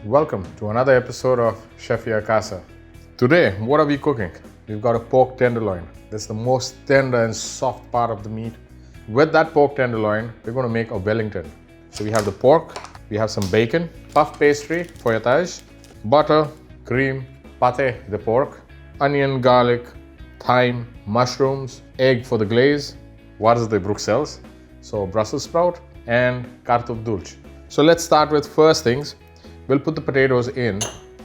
Welcome to another episode of Chefi Acasă. Today, what are we cooking? We've got a pork tenderloin. That's the most tender and soft part of the meat. With that pork tenderloin, we're going to make a Wellington. So we have the pork, we have some bacon, puff pastry, feuilletage, butter, cream, pate de porc, onion, garlic, thyme, mushrooms, egg for the glaze, varză de Bruxelles, so Brussels sprout, and cartof dulce. So let's start with first things. We'll put the potatoes in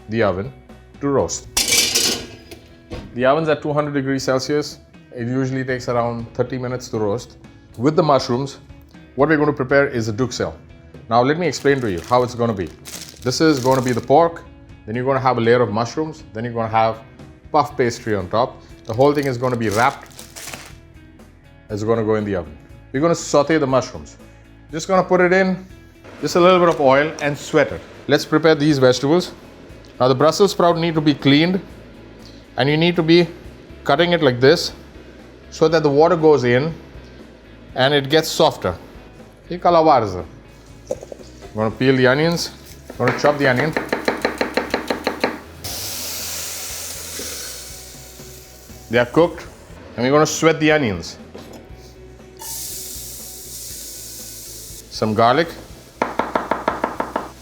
the oven to roast. The oven's at 200 degrees Celsius. It usually takes around 30 minutes to roast. With the mushrooms, what we're going to prepare is a duxelle. Now let me explain to you how it's going to be. This is going to be the pork, then you're going to have a layer of mushrooms, then you're going to have puff pastry on top. The whole thing is going to be wrapped. It's going to go in the oven. We're going to saute the mushrooms. Just going to put it in, just a little bit of oil and sweat it. Let's prepare these vegetables. Now the Brussels sprout need to be cleaned and you need to be cutting it like this so that the water goes in and it gets softer. I'm going to peel the onions. I'm going to chop the onion. They are cooked and we're going to sweat the onions. Some garlic.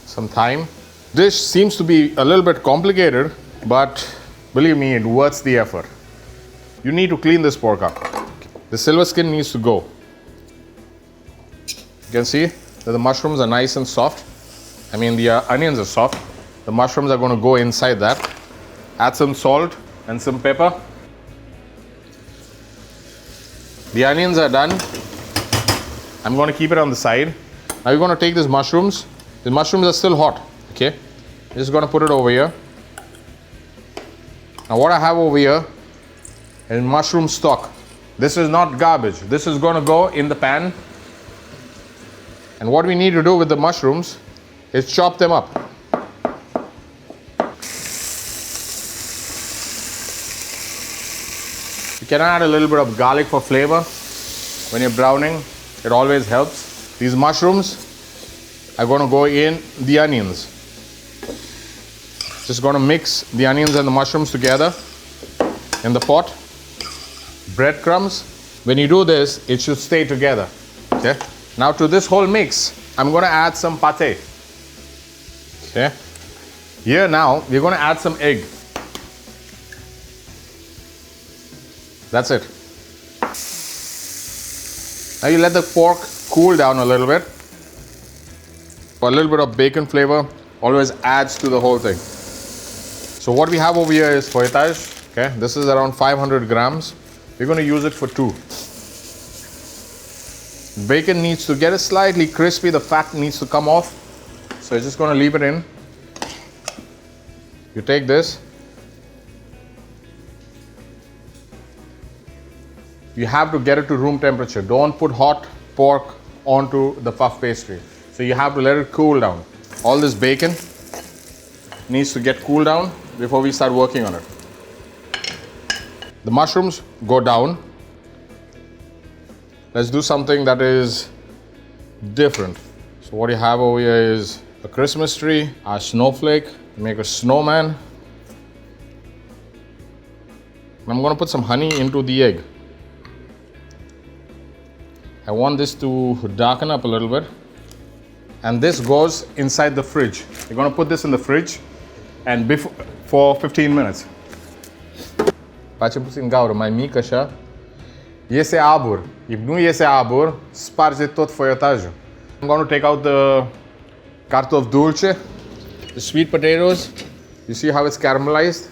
Some thyme. Dish seems to be a little bit complicated, but believe me, it worth the effort. You need to clean this pork up. The silver skin needs to go. You can see that the mushrooms are nice and soft. I mean, the onions are soft. The mushrooms are going to go inside that. Add some salt and some pepper. The onions are done. I'm going to keep it on the side. Now you're going to take these mushrooms. The mushrooms are still hot, okay? Just going to put it over here. Now what I have over here is mushroom stock. This is not garbage. This is going to go in the pan. And what we need to do with the mushrooms is chop them up. You can add a little bit of garlic for flavor when you're browning. It always helps. These mushrooms are going to go in the onions. Just going to mix the onions and the mushrooms together in the pot. Breadcrumbs. When you do this, it should stay together. Okay. Now to this whole mix, I'm going to add some pate. Okay. Here now, we're going to add some egg. That's it. Now you let the pork cool down a little bit. A little bit of bacon flavor always adds to the whole thing. So what we have over here is feuilletage. Okay, this is around 500 grams. We're going to use it for 2. Bacon needs to get it slightly crispy. The fat needs to come off. So you're just going to leave it in. You take this. You have to get it to room temperature. Don't put hot pork onto the puff pastry. So you have to let it cool down. All this bacon needs to get cooled down before we start working on it. The mushrooms go down. Let's do something that is different. So what you have over here is a Christmas tree, a snowflake, make a snowman. I'm going to put some honey into the egg. I want this to darken up a little bit. And this goes inside the fridge. You're going to put this in the fridge and for 15 minutes. Facem puțin gaură, mai mic așa. Iese abur. If nu iese abur, sparge tot feuilletajul. I'm going to take out the cartof dulce, the sweet potatoes. You see how it's caramelized?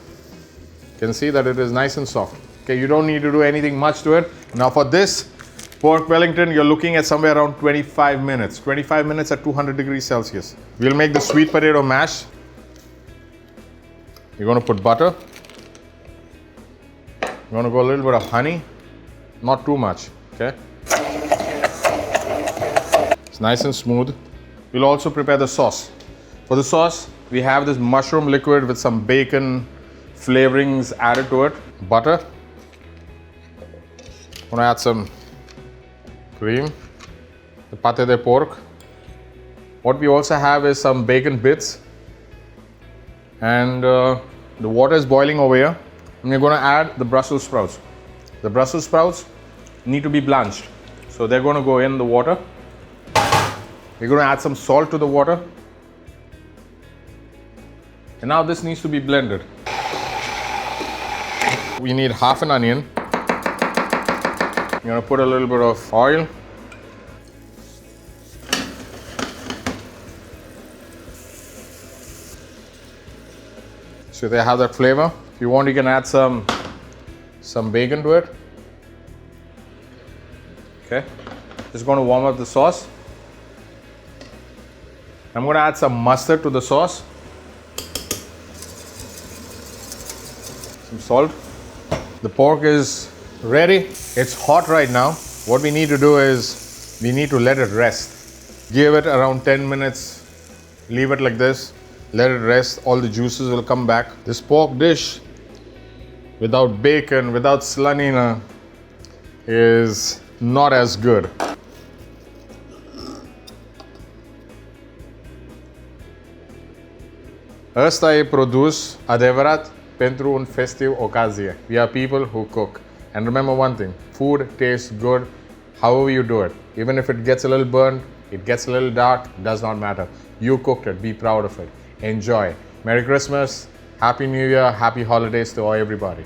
You can see that it is nice and soft. Okay, you don't need to do anything much to it. Now for this pork Wellington, you're looking at somewhere around 25 minutes. 25 minutes at 200 degrees Celsius. We'll make the sweet potato mash. You're going to put butter. You're going to go a little bit of honey. Not too much, okay? It's nice and smooth. We'll also prepare the sauce. For the sauce, we have this mushroom liquid with some bacon flavorings added to it. Butter. I'm going to add some cream, the pate de porc. What we also have is some bacon bits. And the water is boiling over here. And we're going to add the Brussels sprouts. The Brussels sprouts need to be blanched. So they're going to go in the water. We're going to add some salt to the water. And now this needs to be blended. We need half an onion. You're going to put a little bit of oil. So they have that flavor. If you want, you can add some bacon to it. Okay. Just going to warm up the sauce. I'm going to add some mustard to the sauce. Some salt. The pork is ready. It's hot right now. What we need to do is we need to let it rest. Give it around 10 minutes. Leave it like this. Let it rest. All the juices will come back. This pork dish without bacon, without slanina is not as good. Ăsta e produs adevărat pentru un festiv ocazie. We are people who cook. And remember one thing, food tastes good however you do it. Even if it gets a little burnt, it gets a little dark, does not matter. You cooked it, be proud of it. Enjoy. Merry Christmas, Happy New Year, Happy Holidays to everybody.